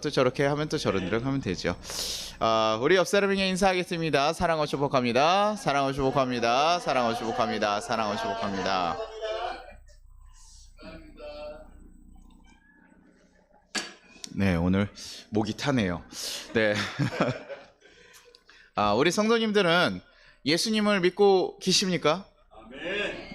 또 저렇게 하면 또 저런 대로 하면 되죠. 우리 옆 사람에게 인사하겠습니다. 사랑하고 축복합니다. 사랑하고 축복합니다. 사랑하고 축복합니다. 사랑하고 축복합니다. 네, 오늘 목이 타네요. 네. 우리 성도님들은 예수님을 믿고 계십니까?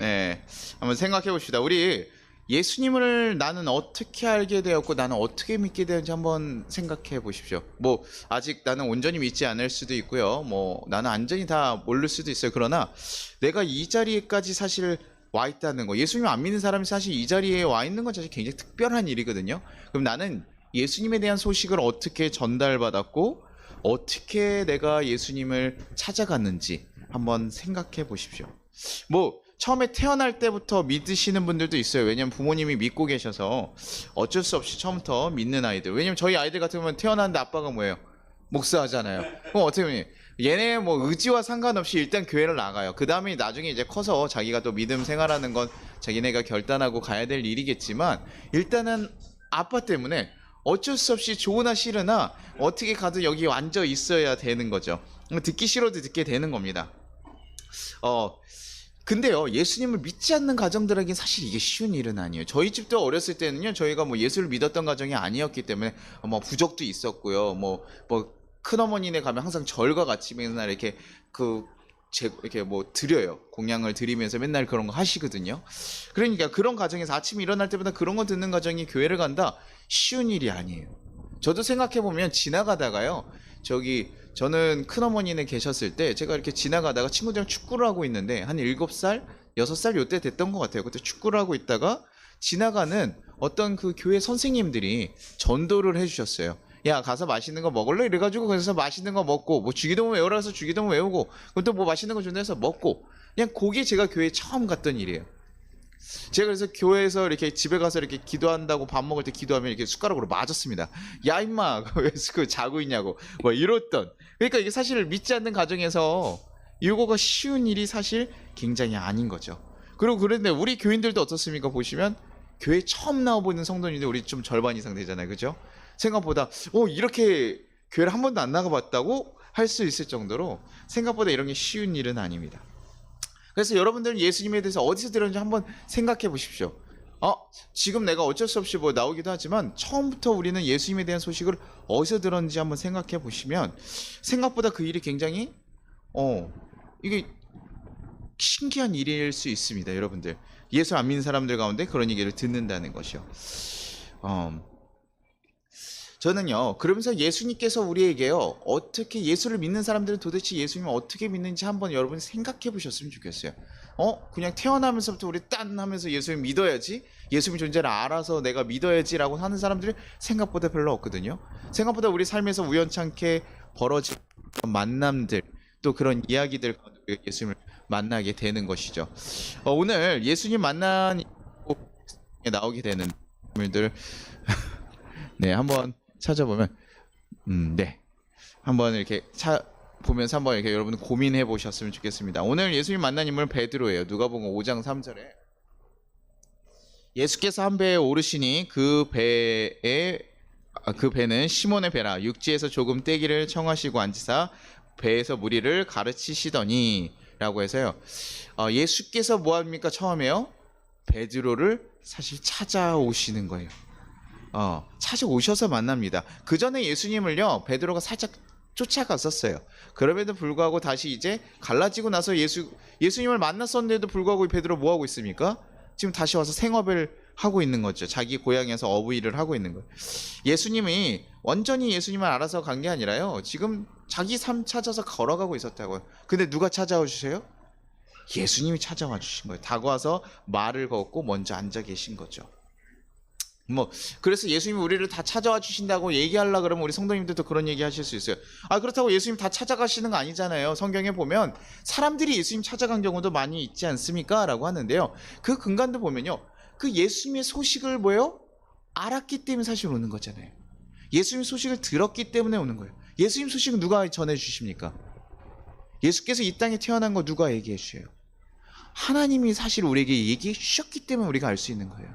네, 한번 생각해 봅시다. 우리 예수님을 나는 어떻게 알게 되었고 나는 어떻게 믿게 되었는지 한번 생각해 보십시오. 뭐 아직 나는 온전히 믿지 않을 수도 있고요. 뭐 나는 완전히 다 모를 수도 있어요. 그러나 내가 이 자리에까지 사실 와 있다는 거, 예수님 안 믿는 사람이 사실 이 자리에 와 있는 건 사실 굉장히 특별한 일이거든요. 그럼 나는 예수님에 대한 소식을 어떻게 전달받았고 어떻게 내가 예수님을 찾아갔는지 한번 생각해 보십시오. 뭐 처음에 태어날 때부터 믿으시는 분들도 있어요. 왜냐면 부모님이 믿고 계셔서 어쩔 수 없이 처음부터 믿는 아이들. 왜냐면 저희 아이들 같은 경우는 태어났는데 아빠가 뭐예요? 목사하잖아요. 그럼 어떻게 보면 얘네 뭐 의지와 상관없이 일단 교회를 나가요. 그 다음에 나중에 이제 커서 자기가 또 믿음 생활하는 건 자기네가 결단하고 가야 될 일이겠지만 일단은 아빠 때문에 어쩔 수 없이 좋으나 싫으나 어떻게 가든 여기 앉아 있어야 되는 거죠. 듣기 싫어도 듣게 되는 겁니다. 근데요, 예수님을 믿지 않는 가정들에겐 사실 이게 쉬운 일은 아니에요. 저희 집도 어렸을 때는요, 저희가 뭐 예수를 믿었던 가정이 아니었기 때문에 뭐 부적도 있었고요. 뭐 큰어머니네 가면 항상 절과 같이 맨날 이렇게 이렇게 뭐 드려요. 공양을 드리면서 맨날 그런 거 하시거든요. 그러니까 그런 가정에서 아침에 일어날 때마다 그런 거 듣는 가정이 교회를 간다? 쉬운 일이 아니에요. 저도 생각해보면 지나가다가요, 저는 큰어머니네 계셨을 때 제가 이렇게 지나가다가 친구들이랑 축구를 하고 있는데 한 7살, 6살 요때 됐던 것 같아요. 그때 축구를 하고 있다가 지나가는 어떤 그 교회 선생님들이 전도를 해주셨어요. 야, 가서 맛있는 거 먹을래? 이래가지고 거기서 맛있는 거 먹고, 뭐 주기도문 외우라 해서 주기도문 외우고, 그럼 또 뭐 맛있는 거 준다 해서 먹고, 그냥 그게 제가 교회에 처음 갔던 일이에요. 제가 그래서 교회에서 이렇게 집에 가서 이렇게 기도한다고 밥 먹을 때 기도하면 이렇게 숟가락으로 맞았습니다. 야, 임마, 왜 자고 있냐고. 뭐 이랬던. 그러니까 이게 사실 믿지 않는 가정에서 이거가 쉬운 일이 사실 굉장히 아닌 거죠. 그리고 그런데 우리 교인들도 어떻습니까? 보시면 교회 처음 나와보는 성도님들 우리 좀 절반 이상 되잖아요. 그죠? 생각보다, 이렇게 교회를 한 번도 안 나가봤다고 할 수 있을 정도로 생각보다 이런 게 쉬운 일은 아닙니다. 그래서 여러분들은 예수님에 대해서 어디서 들었는지 한번 생각해 보십시오. 지금 내가 어쩔 수 없이 뭐 나오기도 하지만 처음부터 우리는 예수님에 대한 소식을 어디서 들었는지 한번 생각해 보시면 생각보다 그 일이 굉장히 이게 신기한 일일 수 있습니다. 여러분들 예수 안 믿는 사람들 가운데 그런 얘기를 듣는다는 것이요. 저는요, 그러면서 예수님께서 우리에게요, 어떻게 예수를 믿는 사람들은 도대체 예수님을 어떻게 믿는지 한번 여러분이 생각해 보셨으면 좋겠어요. 그냥 태어나면서부터 우리 딴 하면서 예수님 믿어야지, 예수님 존재를 알아서 내가 믿어야지라고 하는 사람들이 생각보다 별로 없거든요. 생각보다 우리 삶에서 우연찮게 벌어진 만남들, 또 그런 이야기들 가운데 예수님을 만나게 되는 것이죠. 오늘 예수님 만난 나오게 되는 인물들 네, 한번 찾아보면 네, 한번 이렇게 보면서 한번 이렇게 여러분 고민해 보셨으면 좋겠습니다. 오늘 예수님 만난 인물은 베드로예요. 누가복음 5장 3절에 예수께서 한 배에 오르시니 그 배는 시몬의 배라 육지에서 조금 떼기를 청하시고 앉으사 배에서 무리를 가르치시더니 라고 해서요, 예수께서 뭐합니까? 처음에요, 베드로를 사실 찾아오시는 거예요. 찾아오셔서 만납니다. 그 전에 예수님을요, 베드로가 살짝 쫓아갔었어요. 그럼에도 불구하고 다시 이제 갈라지고 나서 예수님을 만났었는데도 불구하고 베드로 뭐 하고 있습니까? 지금 다시 와서 생업을 하고 있는 거죠. 자기 고향에서 어부일을 하고 있는 거예요. 예수님이 완전히 예수님을 알아서 간 게 아니라요, 지금 자기 삶 찾아서 걸어가고 있었다고요. 근데 누가 찾아와 주세요? 예수님이 찾아와 주신 거예요. 다가와서 말을 걷고 먼저 앉아 계신 거죠. 그래서 예수님이 우리를 다 찾아와 주신다고 얘기하려고 그러면 우리 성도님들도 그런 얘기 하실 수 있어요. 그렇다고 예수님 다 찾아가시는 거 아니잖아요. 성경에 보면 사람들이 예수님 찾아간 경우도 많이 있지 않습니까? 라고 하는데요, 그 근간도 보면요, 그 예수님의 소식을 알았기 때문에 사실 오는 거잖아요. 예수님 소식을 들었기 때문에 오는 거예요. 예수님 소식은 누가 전해주십니까? 예수께서 이 땅에 태어난 거 누가 얘기해 주셔요? 하나님이 사실 우리에게 얘기해 주셨기 때문에 우리가 알 수 있는 거예요.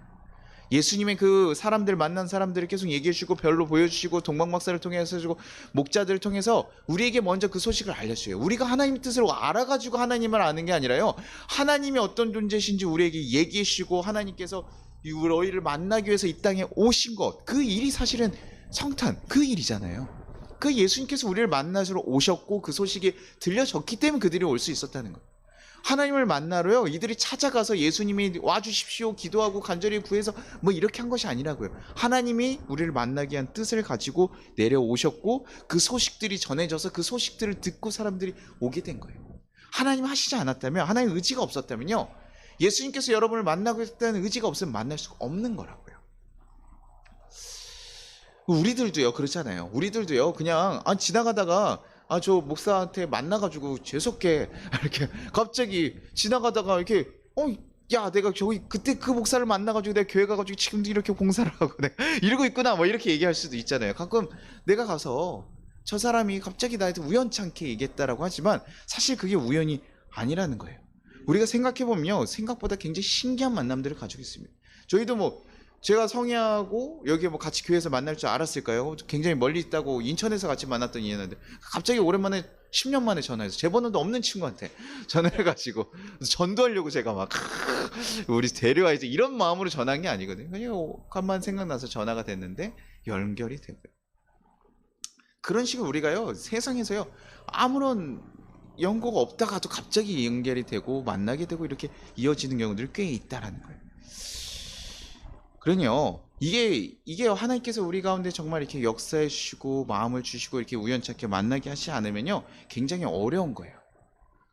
예수님의 그 사람들 만난 사람들을 계속 얘기해 주시고 별로 보여주시고 동방박사를 통해서 해주고 목자들을 통해서 우리에게 먼저 그 소식을 알려줘요. 우리가 하나님의 뜻을 알아가지고 하나님을 아는 게 아니라요, 하나님이 어떤 존재신지 우리에게 얘기해 주시고 하나님께서 너희를 만나기 위해서 이 땅에 오신 것, 그 일이 사실은 성탄 그 일이잖아요. 그 예수님께서 우리를 만나러 오셨고 그 소식이 들려졌기 때문에 그들이 올 수 있었다는 거예요. 하나님을 만나러요, 이들이 찾아가서 예수님이 와주십시오 기도하고 간절히 구해서 뭐 이렇게 한 것이 아니라고요. 하나님이 우리를 만나기 위한 뜻을 가지고 내려오셨고 그 소식들이 전해져서 그 소식들을 듣고 사람들이 오게 된 거예요. 하나님 하시지 않았다면, 하나님 의지가 없었다면요, 예수님께서 여러분을 만나고 싶다는 의지가 없으면 만날 수가 없는 거라고요. 우리들도요 그렇잖아요. 우리들도요 그냥 지나가다가 저 목사한테 만나가지고 재수없게 이렇게 갑자기 지나가다가 이렇게 야 내가 저기 그때 그 목사를 만나가지고 내가 교회 가가지고 지금도 이렇게 봉사를 하고 내가 이러고 있구나 뭐 이렇게 얘기할 수도 있잖아요. 가끔 내가 가서 저 사람이 갑자기 나한테 우연찮게 얘기했다라고 하지만 사실 그게 우연이 아니라는 거예요. 우리가 생각해보면요 생각보다 굉장히 신기한 만남들을 가지고 있습니다. 저희도 뭐 제가 성희하고 여기 뭐 같이 교회에서 만날 줄 알았을까요? 굉장히 멀리 있다고 인천에서 같이 만났던 인연인데 갑자기 오랜만에 10년 만에 전화해서 제 번호도 없는 친구한테 전화해가지고 전도하려고 제가 막 우리 데려와야지 이런 마음으로 전화한 게 아니거든요. 그냥 간만 생각나서 전화가 됐는데 연결이 되고요. 그런 식으로 우리가요 세상에서요 아무런 연고가 없다가도 갑자기 연결이 되고 만나게 되고 이렇게 이어지는 경우들이 꽤 있다라는 거예요. 그러니요 이게 하나님께서 우리 가운데 정말 이렇게 역사해 주시고 마음을 주시고 이렇게 우연찮게 만나게 하시지 않으면요 굉장히 어려운 거예요.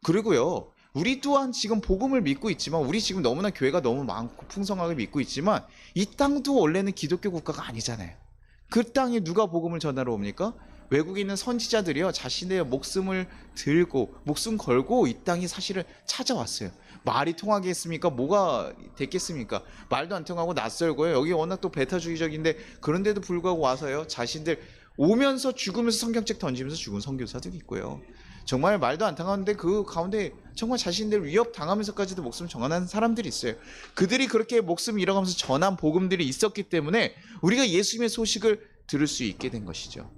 그리고요 우리 또한 지금 복음을 믿고 있지만, 우리 지금 너무나 교회가 너무 많고 풍성하게 믿고 있지만 이 땅도 원래는 기독교 국가가 아니잖아요. 그 땅에 누가 복음을 전하러 옵니까? 외국에 있는 선지자들이요 자신의 목숨을 들고 목숨 걸고 이 땅이 사실은 찾아왔어요. 말이 통하겠습니까? 뭐가 됐겠습니까? 말도 안 통하고 낯설고요. 여기 워낙 또 베타주의적인데 그런데도 불구하고 와서요 자신들 오면서 죽으면서 성경책 던지면서 죽은 선교사들이 있고요. 정말 말도 안 통하는데 그 가운데 정말 자신들 위협 당하면서까지도 목숨을 전하는 사람들이 있어요. 그들이 그렇게 목숨 잃어가면서 전한 복음들이 있었기 때문에 우리가 예수님의 소식을 들을 수 있게 된 것이죠.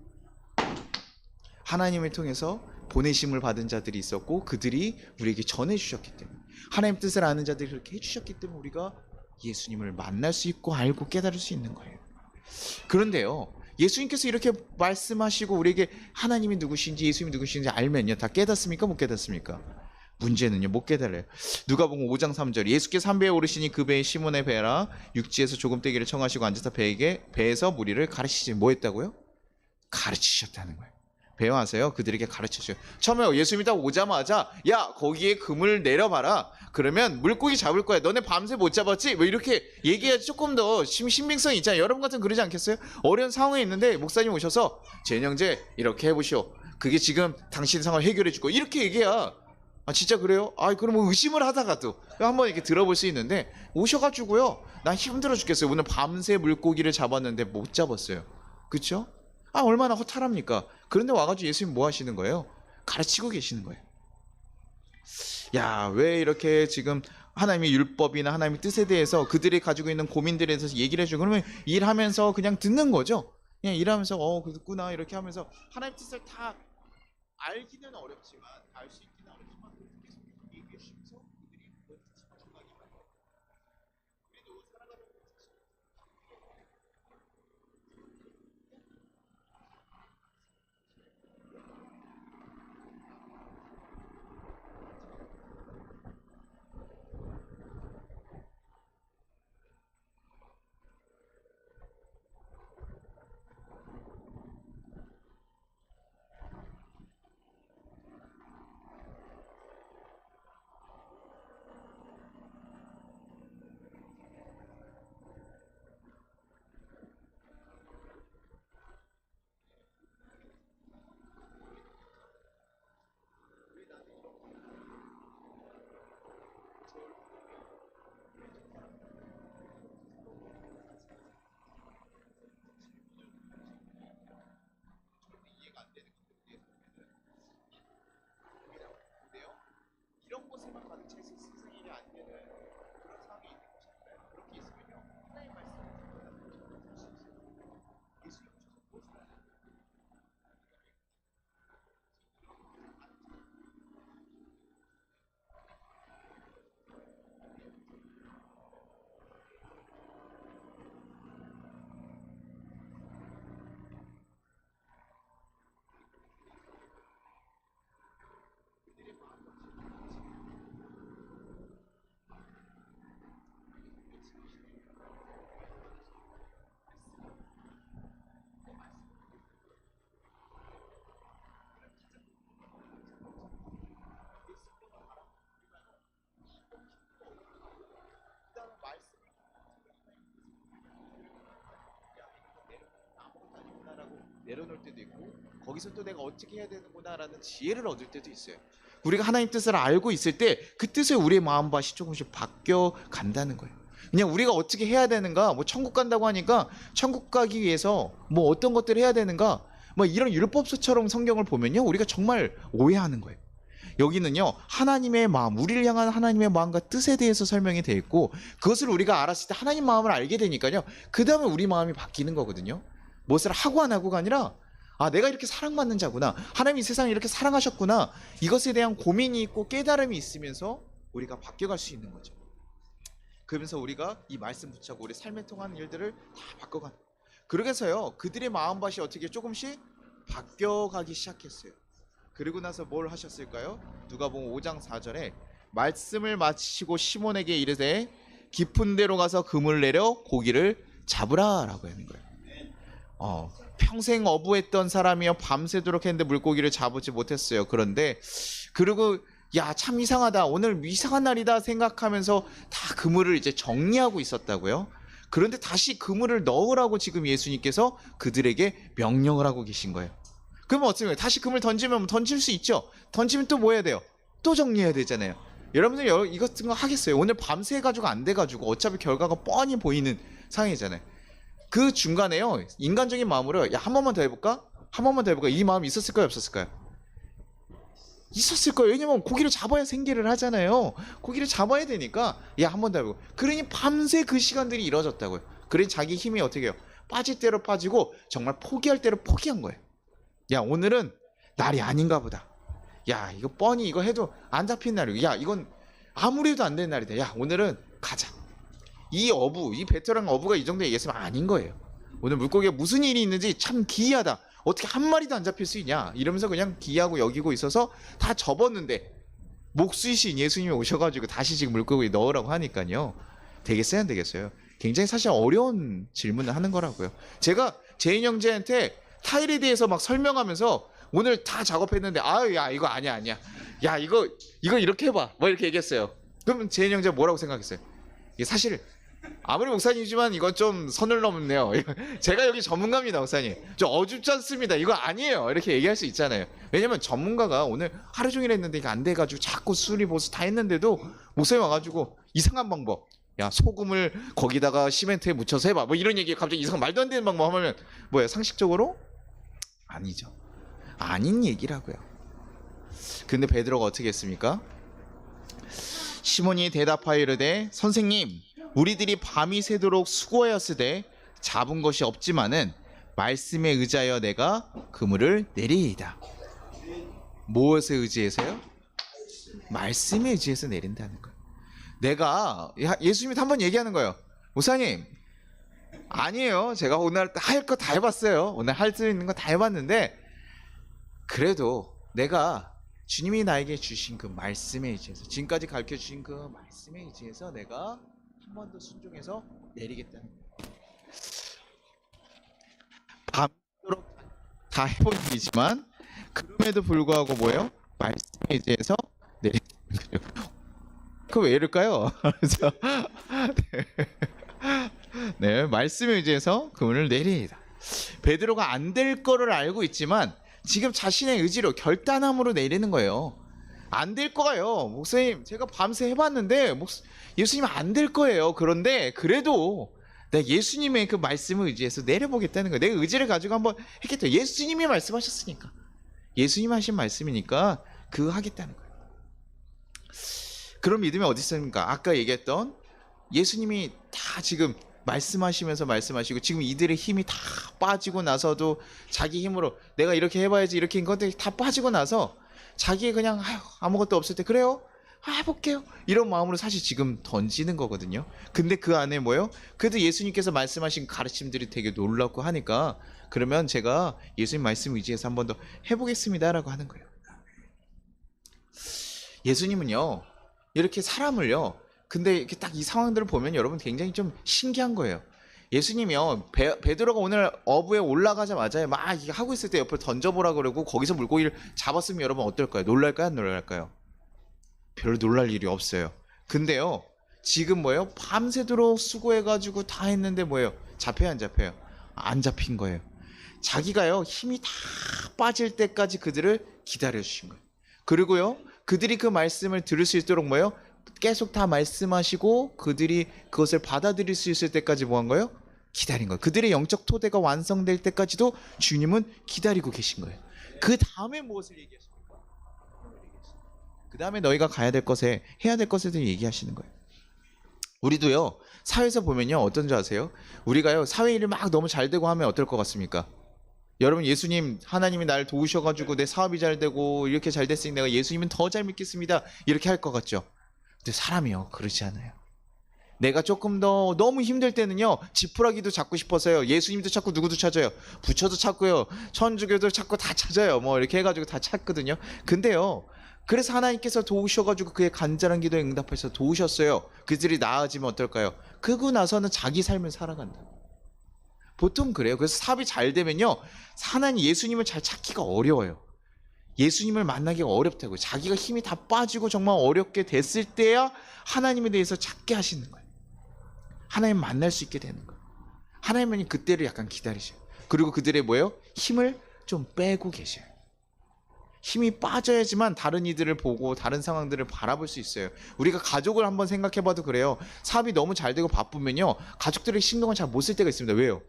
하나님을 통해서 보내심을 받은 자들이 있었고 그들이 우리에게 전해주셨기 때문에, 하나님 뜻을 아는 자들이 그렇게 해주셨기 때문에 우리가 예수님을 만날 수 있고 알고 깨달을 수 있는 거예요. 그런데요 예수님께서 이렇게 말씀하시고 우리에게 하나님이 누구신지 예수님이 누구신지 알면요 다 깨닫습니까? 못 깨닫습니까? 문제는요 못 깨달아요. 누가복음 5장 3절 예수께서 한 배에 오르시니 그 배에 시몬의 배라 육지에서 조금 떼기를 청하시고 앉아서 배에서 무리를 가르치지 뭐 했다고요? 가르치셨다는 거예요. 배워하세요. 그들에게 가르쳐줘요. 처음에 예수님이 딱 오자마자 야 거기에 그물 내려봐라. 그러면 물고기 잡을 거야. 너네 밤새 못 잡았지? 뭐 이렇게 얘기해야지 조금 더 신빙성이 있잖아요. 여러분 같은 그러지 않겠어요? 어려운 상황에 있는데 목사님 오셔서 재영제 이렇게 해보시오. 그게 지금 당신 상황을 해결해주고 이렇게 얘기해야 진짜 그래요? 그럼 뭐 의심을 하다가도 한번 이렇게 들어볼 수 있는데 오셔가지고요 난 힘들어 죽겠어요. 오늘 밤새 물고기를 잡았는데 못 잡았어요. 그쵸? 얼마나 허탈합니까? 그런데 와가지고 예수님 뭐 하시는 거예요? 가르치고 계시는 거예요. 야, 왜 이렇게 지금 하나님의 율법이나 하나님의 뜻에 대해서 그들이 가지고 있는 고민들에 대해서 얘기를 해주고 그러면 일하면서 그냥 듣는 거죠. 그냥 일하면서 그렇구나 이렇게 하면서 하나님의 뜻을 다 알기는 어렵지만 알 수 있기는 어렵지만 계속 얘기해 주시면서 그들이 그 뜻을 정하기 바랍니다. 우리도 살아가는 내려놓을 때도 있고 거기서 또 내가 어떻게 해야 되는구나라는 지혜를 얻을 때도 있어요. 우리가 하나님 뜻을 알고 있을 때 그 뜻에 우리의 마음밭이 조금씩 바뀌어 간다는 거예요. 그냥 우리가 어떻게 해야 되는가, 뭐 천국 간다고 하니까 천국 가기 위해서 뭐 어떤 것들을 해야 되는가, 뭐 이런 율법서처럼 성경을 보면요, 우리가 정말 오해하는 거예요. 여기는요, 하나님의 마음, 우리를 향한 하나님의 마음과 뜻에 대해서 설명이 되어 있고, 그것을 우리가 알았을 때 하나님 마음을 알게 되니까요, 그 다음에 우리 마음이 바뀌는 거거든요. 무엇을 하고 안 하고가 아니라, 아, 내가 이렇게 사랑받는 자구나, 하나님이 세상을 이렇게 사랑하셨구나, 이것에 대한 고민이 있고 깨달음이 있으면서 우리가 바뀌어갈 수 있는 거죠. 그러면서 우리가 이 말씀 붙잡고 우리 삶에 통하는 일들을 다 바꿔가는, 그러게서요, 그들의 마음밭이 어떻게 조금씩 바뀌어가기 시작했어요. 그리고 나서 뭘 하셨을까요? 누가복음 5장 4절에 말씀을 마치시고 시몬에게 이르되 깊은 데로 가서 그물 내려 고기를 잡으라 라고 하는 거예요. 평생 어부했던 사람이요, 밤새도록 했는데 물고기를 잡지 못했어요. 그런데 그리고 야, 참 이상하다, 오늘 이상한 날이다 생각하면서 다 그물을 이제 정리하고 있었다고요. 그런데 다시 그물을 넣으라고 지금 예수님께서 그들에게 명령을 하고 계신 거예요. 그러면 어떻게 해요? 다시 그물 던지면 던질 수 있죠. 던지면 또 뭐 해야 돼요? 또 정리해야 되잖아요. 여러분들 이것 같은 거 하겠어요? 오늘 밤새 해가지고 안 돼가지고 어차피 결과가 뻔히 보이는 상황이잖아요. 그 중간에요, 인간적인 마음으로 야, 한 번만 더 해볼까? 한 번만 더 해볼까? 이 마음이 있었을까요? 없었을까요? 있었을 거예요. 왜냐면 고기를 잡아야 생계를 하잖아요. 고기를 잡아야 되니까 야, 한 번 더 해보고. 그러니 밤새 그 시간들이 이뤄졌다고요. 그러니 자기 힘이 어떻게 해요? 빠질 대로 빠지고 정말 포기할 대로 포기한 거예요. 야, 오늘은 날이 아닌가 보다. 야, 이거 뻔히 이거 해도 안 잡힌 날이고, 야, 이건 아무리 해도 안 되는 날이다. 야, 오늘은 가자. 이 베테랑 어부가 이 정도 얘기했으면 아닌 거예요. 오늘 물고기가 무슨 일이 있는지 참 기이하다. 어떻게 한 마리도 안 잡힐 수 있냐, 이러면서 그냥 기이하고 여기고 있어서 다 접었는데 목수이신 예수님이 오셔가지고 다시 지금 물고기 넣으라고 하니까요, 되겠어요 안 되겠어요? 굉장히 사실 어려운 질문을 하는 거라고요. 제가 제인 형제한테 타일에 대해서 막 설명하면서 오늘 다 작업했는데, 아유, 야, 이거 아니야. 야, 이거 이렇게 해봐, 뭐 이렇게 얘기했어요. 그러면 제인 형제가 뭐라고 생각했어요? 이게 사실 아무리 목사님이지만 이건 좀 선을 넘네요. 제가 여기 전문가입니다, 목사님. 저 어줍지 않습니다. 이거 아니에요. 이렇게 얘기할 수 있잖아요. 왜냐면 전문가가 오늘 하루 종일 했는데 이게 안 돼가지고 자꾸 수리 보수 다 했는데도 목사님 와가지고 이상한 방법, 야, 소금을 거기다가 시멘트에 묻혀서 해봐, 뭐 이런 얘기, 갑자기 이상한 말도 안 되는 방법 하면 뭐예요? 상식적으로? 아니죠. 아닌 얘기라고요. 근데 베드로가 어떻게 했습니까? 시몬이 대답하여 이르되 선생님, 우리들이 밤이 새도록 수고하였으되 잡은 것이 없지만은 말씀에 의지하여 내가 그물을 내리이다. 무엇에 의지해서요? 말씀에 의지해서 내린다는 거예요. 내가 예수님이 한번 얘기하는 거예요. 목사님, 아니에요, 제가 오늘 할 거 다 해봤어요. 오늘 할 수 있는 거 다 해봤는데 그래도 내가 주님이 나에게 주신 그 말씀에 의지해서, 지금까지 가르쳐 주신 그 말씀에 의지해서 내가 한 번 더 순종해서 내리겠다는 거예요. 밤도록 다 해본 일이지만 그럼에도 불구하고 뭐예요? 말씀에 의지해서 내리는 거죠. 그 왜 이럴까요? 그래서 네, 말씀에 의지해서 그물을 내리이다. 베드로가 안 될 거를 알고 있지만 지금 자신의 의지로, 결단함으로 내리는 거예요. 안 될 거예요. 목사님, 제가 밤새 해봤는데 예수님 안 될 거예요. 그런데 그래도 내가 예수님의 그 말씀을 의지해서 내려보겠다는 거예요. 내가 의지를 가지고 한번 했겠다. 예수님이 말씀하셨으니까, 예수님 하신 말씀이니까 그거 하겠다는 거예요. 그런 믿음이 어디 있습니까? 아까 얘기했던 예수님이 다 지금 말씀하시면서 말씀하시고, 지금 이들의 힘이 다 빠지고 나서도 자기 힘으로 내가 이렇게 해봐야지 이렇게 한 건데 다 빠지고 나서 자기의 그냥 아무것도 없을 때 그래요? 해볼게요, 이런 마음으로 사실 지금 던지는 거거든요. 근데 그 안에 뭐예요? 그래도 예수님께서 말씀하신 가르침들이 되게 놀랍고 하니까 그러면 제가 예수님 말씀 의지해서 한 번 더 해보겠습니다 라고 하는 거예요. 예수님은요, 이렇게 사람을요, 근데 이렇게 딱 이 상황들을 보면 여러분 굉장히 좀 신기한 거예요. 예수님이요, 베드로가 오늘 어부에 올라가자마자 막 이게 하고 있을 때 옆을 던져보라 그러고 거기서 물고기를 잡았으면 여러분 어떨까요? 놀랄까요? 안 놀랄까요? 별로 놀랄 일이 없어요. 근데요, 지금 뭐예요? 밤새도록 수고해가지고 다 했는데 뭐예요? 잡혀요 안 잡혀요? 안 잡힌 거예요. 자기가요 힘이 다 빠질 때까지 그들을 기다려 주신 거예요. 그리고요 그들이 그 말씀을 들을 수 있도록 뭐예요? 계속 다 말씀하시고 그들이 그것을 받아들일 수 있을 때까지 뭐 한 거예요? 기다린 거예요. 그들의 영적 토대가 완성될 때까지도 주님은 기다리고 계신 거예요. 그 다음에 무엇을 얘기하십니까? 그 다음에 너희가 가야 될 것에 해야 될 것에 대해 얘기하시는 거예요. 우리도요 사회에서 보면요 어떤 줄 아세요? 우리가요 사회 일이 막 너무 잘 되고 하면 어떨 것 같습니까? 여러분 예수님 하나님이 날 도우셔가지고 내 사업이 잘 되고 이렇게 잘 됐으니 내가 예수님은 더 잘 믿겠습니다 이렇게 할 것 같죠? 근데 사람이요 그러지 않아요. 내가 조금 더 너무 힘들 때는요 지푸라기도 잡고 싶어서요 예수님도 찾고 누구도 찾아요. 부처도 찾고요 천주교도 찾고 다 찾아요. 뭐 이렇게 해가지고 다 찾거든요. 근데요 그래서 하나님께서 도우셔가지고 그의 간절한 기도에 응답하셔서 도우셨어요. 그들이 나아지면 어떨까요? 그러고 나서는 자기 삶을 살아간다. 보통 그래요. 그래서 사업이 잘 되면요 하나님 예수님을 잘 찾기가 어려워요. 예수님을 만나기가 어렵다고요. 자기가 힘이 다 빠지고 정말 어렵게 됐을 때야 하나님에 대해서 찾게 하시는 거예요. 하나님 만날 수 있게 되는 거예요. 하나님은 그때를 약간 기다리셔요. 그리고 그들의 뭐예요? 힘을 좀 빼고 계셔요. 힘이 빠져야지만 다른 이들을 보고 다른 상황들을 바라볼 수 있어요. 우리가 가족을 한번 생각해 봐도 그래요. 사업이 너무 잘 되고 바쁘면요 가족들의 신경을 잘 못 쓸 때가 있습니다. 왜요?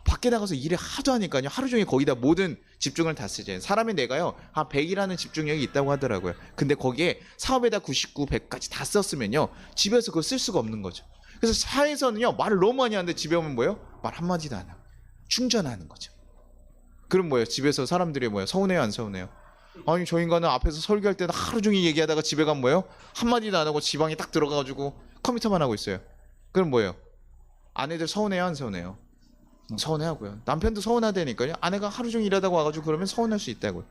밖에 나가서 일을 하도 하니까요 하루 종일 거기다 모든 집중을 다 쓰잖아요. 사람의 뇌가요 한 100이라는 집중력이 있다고 하더라고요. 근데 거기에 사업에다 99, 100까지 다 썼으면요 집에서 그걸 쓸 수가 없는 거죠. 그래서 사회에서는요 말을 너무 많이 하는데 집에 오면 뭐예요? 말 한마디도 안 하고 충전하는 거죠. 그럼 뭐예요? 집에서 사람들이 뭐예요? 서운해요 안 서운해요? 아니 저 인간은 앞에서 설교할 때는 하루 종일 얘기하다가 집에 가면 뭐예요? 한마디도 안 하고 지방에 딱 들어가가지고 컴퓨터만 하고 있어요. 그럼 뭐예요? 아내들 서운해요 안 서운해요? 서운해하고요. 남편도 서운하다니까요. 아내가 하루 종일 일하다가 와가지고 그러면 서운할 수 있다고요.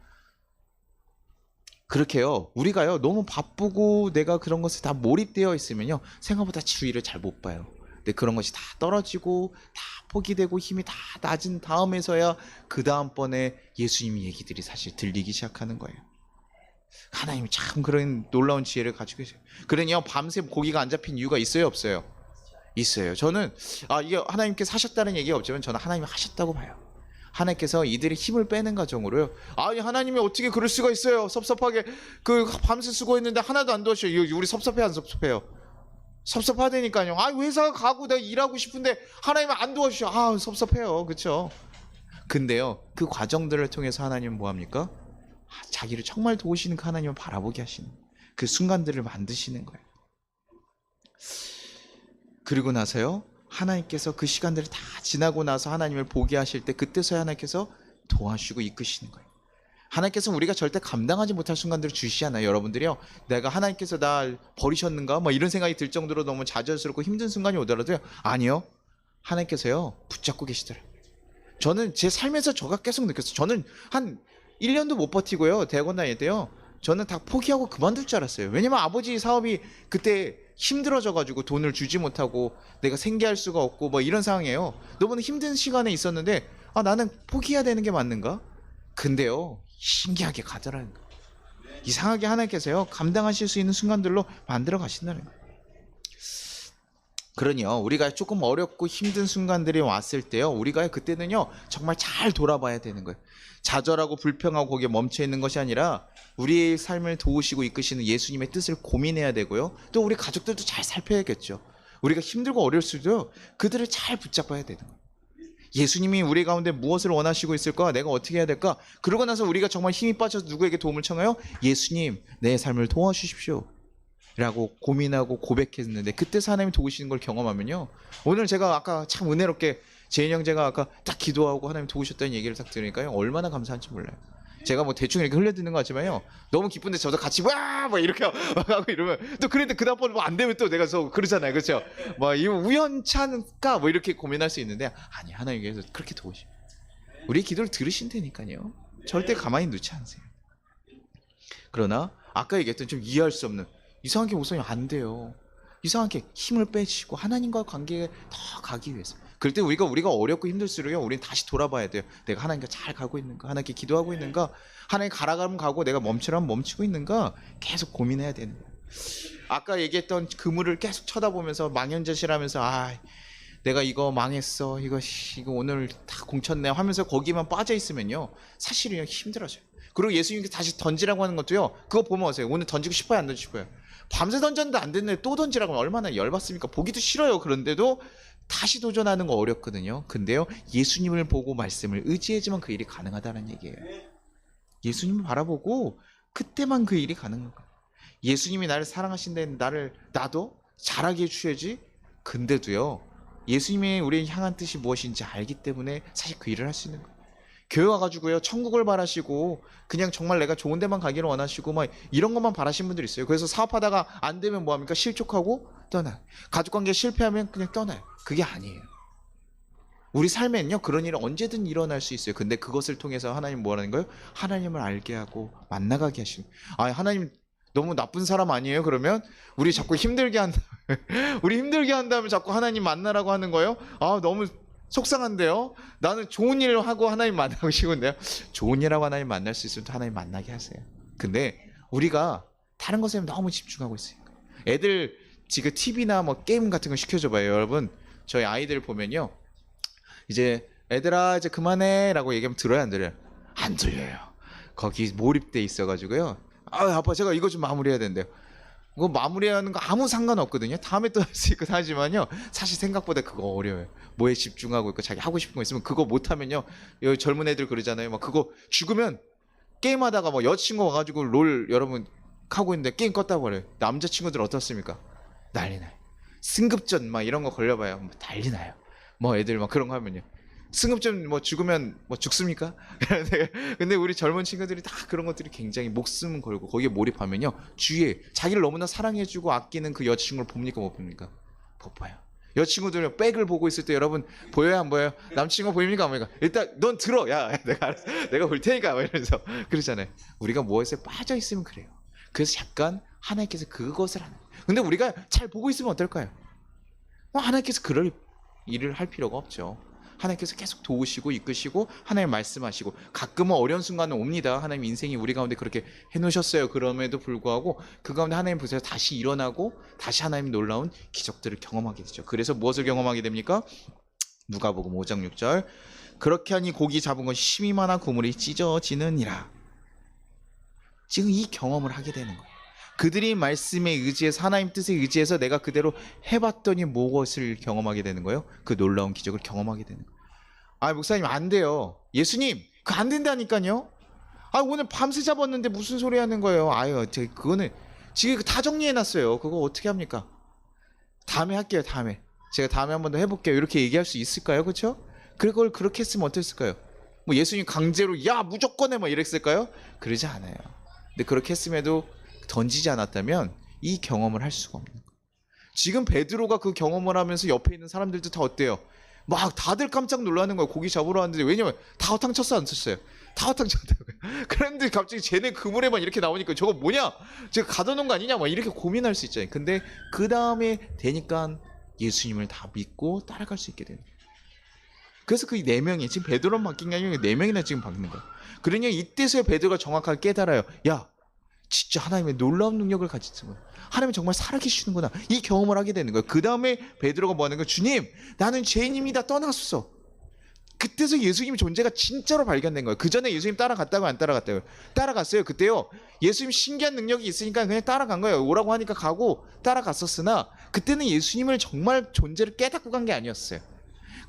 그렇게요 우리가요 너무 바쁘고 내가 그런 것에 다 몰입되어 있으면요 생각보다 주의를 잘 못 봐요. 근데 그런 것이 다 떨어지고 다 포기되고 힘이 다 낮은 다음에서야 그 다음번에 예수님 얘기들이 사실 들리기 시작하는 거예요. 하나님이 참 그런 놀라운 지혜를 가지고 계세요. 그러니요 밤새 고기가 안 잡힌 이유가 있어요 없어요? 있어요. 저는 이게 하나님께서 하셨다는 얘기가 없지만 저는 하나님이 하셨다고 봐요. 하나님께서 이들의 힘을 빼는 과정으로요. 아니 하나님이 어떻게 그럴 수가 있어요? 섭섭하게 그 밤새 수고했는데 하나도 안 도와줘요. 우리 섭섭해 안 섭섭해요? 섭섭하다니까요. 회사 가고 내가 일하고 싶은데 하나님은 안 도와주셔. 섭섭해요. 그렇죠? 근데요 그 과정들을 통해서 하나님은 뭐합니까? 자기를 정말 도우시는 그 하나님을 바라보게 하시는 그 순간들을 만드시는 거예요. 그리고 나서요 하나님께서 그 시간들을 다 지나고 나서 하나님을 보게 하실 때 그때서야 하나님께서 도와주시고 이끄시는 거예요. 하나님께서 우리가 절대 감당하지 못할 순간들을 주시지 않아요. 여러분들이요 내가 하나님께서 날 버리셨는가 뭐 이런 생각이 들 정도로 너무 좌절스럽고 힘든 순간이 오더라도요 아니요 하나님께서요 붙잡고 계시더라고요. 저는 제 삶에서 저가 계속 느꼈어요. 저는 한 1년도 못 버티고요 대학원 다닐 때요 저는 다 포기하고 그만둘 줄 알았어요. 왜냐면 아버지 사업이 그때 힘들어져가지고 돈을 주지 못하고 내가 생계할 수가 없고 뭐 이런 상황이에요. 너무나 힘든 시간에 있었는데 나는 포기해야 되는 게 맞는가? 근데요 신기하게 가더라는 거예요. 이상하게 하나님께서요 감당하실 수 있는 순간들로 만들어 가신다는 거예요. 그러니요 우리가 조금 어렵고 힘든 순간들이 왔을 때요 우리가 그때는요 정말 잘 돌아봐야 되는 거예요. 좌절하고 불평하고 거기에 멈춰 있는 것이 아니라 우리의 삶을 도우시고 이끄시는 예수님의 뜻을 고민해야 되고요 또 우리 가족들도 잘 살펴야겠죠. 우리가 힘들고 어려울 수도 그들을 잘 붙잡아야 되는 거예요. 예수님이 우리 가운데 무엇을 원하시고 있을까? 내가 어떻게 해야 될까? 그러고 나서 우리가 정말 힘이 빠져서 누구에게 도움을 청해요? 예수님 내 삶을 도와주십시오 라고 고민하고 고백했는데 그때서 하나님이 도우시는 걸 경험하면요 오늘 제가 아까 참 은혜롭게 재인 형제가 아까 딱 기도하고 하나님 도우셨다는 얘기를 딱 들으니까요 얼마나 감사한지 몰라요. 제가 뭐 대충 이렇게 흘려드는 것 같지만요 너무 기쁜데 저도 같이 뭐 이렇게 하고 이러면 또 그런데 그 다음번에 뭐 안 되면 또 내가 그러잖아요. 그렇죠? 이 우연찮을까 뭐 이렇게 고민할 수 있는데 아니 하나님께서 그렇게 도우시고 우리 기도를 들으신다니까요. 절대 가만히 놓지 않으세요. 그러나 아까 얘기했던 좀 이해할 수 없는 이상하게 목사님 안 돼요. 이상하게 힘을 빼시고 하나님과 관계에 더 가기 위해서 그럴 때 우리가 어렵고 힘들수록요 우리는 다시 돌아봐야 돼요. 내가 하나님과 잘 가고 있는가, 하나님께 기도하고 있는가, 하나님 가라가면 가고 내가 멈추라면 멈추고 있는가 계속 고민해야 되는 거예요. 아까 얘기했던 그물을 계속 쳐다보면서 망연자실하면서 내가 이거 망했어, 이거 오늘 다 공쳤네 하면서 거기만 빠져 있으면요 사실은 힘들어져요. 그리고 예수님께 다시 던지라고 하는 것도요, 그거 보면 어세요. 오늘 던지고 싶어요, 안 던지고 싶어요? 밤새 던졌는데 안 됐는데 또 던지라고 하면 얼마나 열받습니까? 보기도 싫어요. 그런데도 다시 도전하는 거 어렵거든요. 근데요, 예수님을 보고 말씀을 의지해야지만 그 일이 가능하다는 얘기예요. 예수님을 바라보고 그때만 그 일이 가능한 거예요. 예수님이 나를 사랑하신다는 나도 잘하게 해주셔야지. 근데도요, 예수님의 우리를 향한 뜻이 무엇인지 알기 때문에 사실 그 일을 할 수 있는 거예요. 교회 와가지고요, 천국을 바라시고 그냥 정말 내가 좋은 데만 가기를 원하시고 막 이런 것만 바라시는 분들이 있어요. 그래서 사업하다가 안 되면 뭐합니까? 실족하고 떠나. 가족관계 실패하면 그냥 떠나요. 그게 아니에요. 우리 삶에는요, 그런 일은 언제든 일어날 수 있어요. 근데 그것을 통해서 하나님 뭐라는 거예요? 하나님을 알게 하고 만나가게 하시는. 하나님 너무 나쁜 사람 아니에요? 그러면 우리 자꾸 힘들게 한다. 우리 힘들게 한다면 자꾸 하나님 만나라고 하는 거예요? 너무 속상한데요. 나는 좋은 일을 하고 하나님 만나고 싶은데요. 좋은 일하고 하나님 만날 수 있으면 하나님 만나게 하세요. 근데 우리가 다른 것에 너무 집중하고 있어요. 애들 지금 TV나 뭐 게임 같은 거 시켜줘봐요. 여러분, 저희 아이들 보면요, 이제 애들아 이제 그만해 라고 얘기하면 들어요, 안 들어요? 안 들려요. 거기 몰입돼 있어가지고요. 아빠 제가 이거 좀 마무리해야 된대요. 그거 마무리하는 거 아무 상관없거든요. 다음에 또 할 수 있고 하지만요, 사실 생각보다 그거 어려워요. 뭐에 집중하고 있고 자기 하고 싶은 거 있으면 그거 못하면요, 여기 젊은 애들 그러잖아요. 막 그거 죽으면 게임하다가 뭐 여자친구 와가지고 롤 여러분 하고 있는데 게임 껐다고 그래요. 남자친구들 어떻습니까? 난리 나요. 승급전 막 이런 거 걸려봐요. 뭐 난리 나요. 뭐 애들 막 그런 거 하면요, 승급전 뭐 죽으면 뭐 죽습니까? 근데 우리 젊은 친구들이 다 그런 것들이 굉장히 목숨 걸고 거기에 몰입하면요, 주위에 자기를 너무나 사랑해주고 아끼는 그 여자친구를 봅니까 못 봅니까? 못 봐요. 여자친구들 백을 보고 있을 때 여러분 보여요, 안 보여요? 남친구 보입니까 안 보입니까? 일단 넌 들어, 야 내가 알았어, 내가 볼 테니까 막 이러면서 그러잖아요. 우리가 무엇에 빠져 있으면 그래요. 그래서 약간 하나님께서 그것을 하는. 근데 우리가 잘 보고 있으면 어떨까요? 하나님께서 그럴 일을 할 필요가 없죠. 하나님께서 계속 도우시고 이끄시고 하나님 말씀하시고, 가끔은 어려운 순간은 옵니다. 하나님 인생이 우리 가운데 그렇게 해놓으셨어요. 그럼에도 불구하고 그 가운데 하나님 보세요, 다시 일어나고 다시 하나님 놀라운 기적들을 경험하게 되죠. 그래서 무엇을 경험하게 됩니까? 누가복음 5장 6절, 그렇게 하니 고기 잡은 것 힘이 많아 그물이 찢어지느니라. 지금 이 경험을 하게 되는 거예요. 그들이 말씀에 의지해서 하나님 뜻에 의지해서 내가 그대로 해봤더니 무엇을 경험하게 되는 거예요? 그 놀라운 기적을 경험하게 되는 거예요. 목사님 안 돼요. 예수님 그거 안 된다니까요. 오늘 밤새 잡았는데 무슨 소리 하는 거예요? 그거는 지금 다 정리해놨어요. 그거 어떻게 합니까? 다음에 할게요. 다음에 제가 다음에 한 번 더 해볼게요. 이렇게 얘기할 수 있을까요? 그렇죠? 그걸 그렇게 했으면 어땠을까요? 뭐 예수님 강제로 야 무조건 해 뭐 이랬을까요? 그러지 않아요. 근데 그렇게 했음에도 던지지 않았다면 이 경험을 할 수가 없는 거예요. 지금 베드로가 그 경험을 하면서 옆에 있는 사람들도 다 어때요? 막 다들 깜짝 놀라는 거예요. 고기 잡으러 왔는데. 왜냐면 다 허탕 쳤어 안 쳤어요? 다 허탕 쳤다고요. 그런데 갑자기 쟤네 그물에만 이렇게 나오니까 저거 뭐냐? 제가 가둬놓은 거 아니냐? 막 이렇게 고민할 수 있잖아요. 근데 그 다음에 되니까 예수님을 다 믿고 따라갈 수 있게 되는 거예요. 그래서 그 4명이 지금 베드로만 바뀐 게 아니라 4명이나 지금 바뀌는 거예요. 그러니 이때서야 베드로가 정확하게 깨달아요. 야 진짜 하나님의 놀라운 능력을 가지신 거예요. 하나님이 정말 살아계시는구나. 이 경험을 하게 되는 거예요. 그 다음에 베드로가 뭐 하는 거예요? 주님 나는 죄인입니다. 떠나소서. 그때서 예수님의 존재가 진짜로 발견된 거예요. 그 전에 예수님 따라갔다고 안 따라갔다고요? 따라갔어요. 그때요 예수님 신기한 능력이 있으니까 그냥 따라간 거예요. 오라고 하니까 가고 따라갔었으나 그때는 예수님을 정말 존재를 깨닫고 간 게 아니었어요.